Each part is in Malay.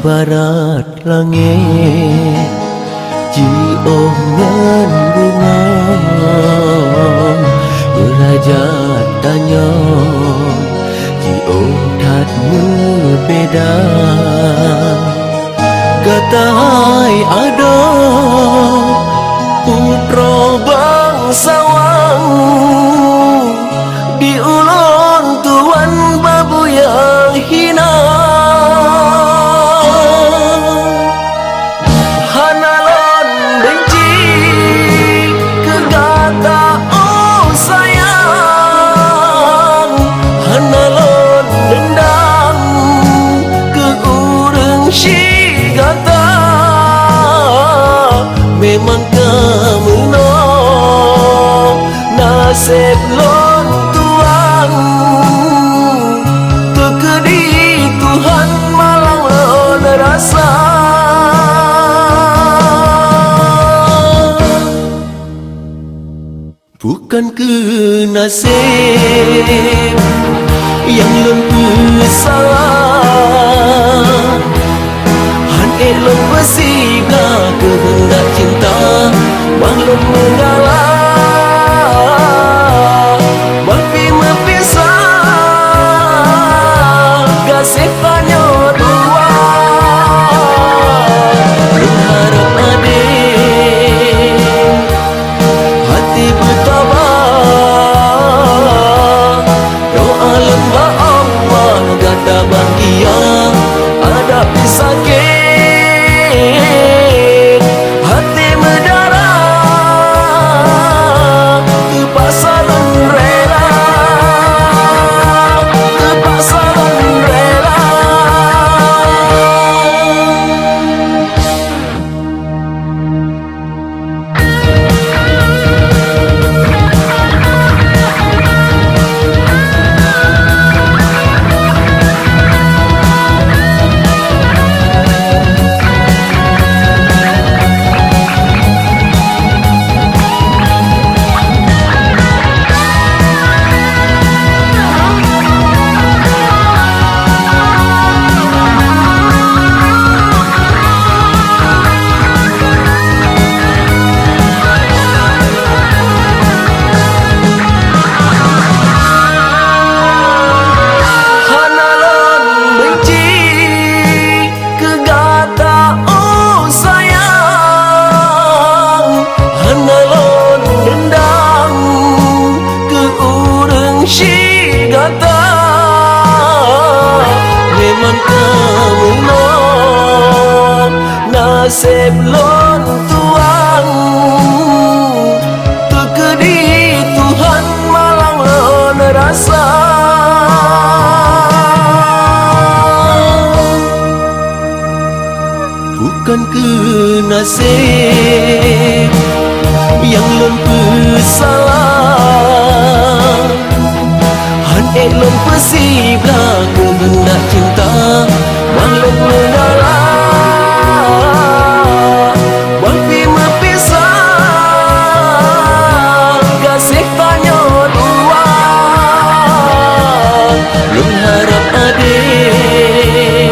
barat langit Jiong ngan bunga Berajat tanya Jiong tat beda Kata hai ada Putro Bangsawan Di ulun tuan babu yang hina Hanalon benci kegata oh sayang Hanalon dendam ke urang si gata Memang kamu no nasib lon tuang Kekedi Tuhan malang lon rasa Bukan ke nasib yang lon bersalah Elok bersibla kehendak cinta Makhluk mengalah Mafi mempisah Kasih tanya dua Berharap adik Hati bertabah Doa lembah Allah Gata bahagia Ada pisah hati mendarah Kepasaran rela Kepasaran rela Nasib lon tuang Kekedi Tuhan malang lon rasa Bukan ke nasib yang lon bersalah Han elok bersibla kehendak cinta Makhluk mengalah Berharap adik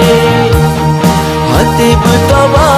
hati bertabah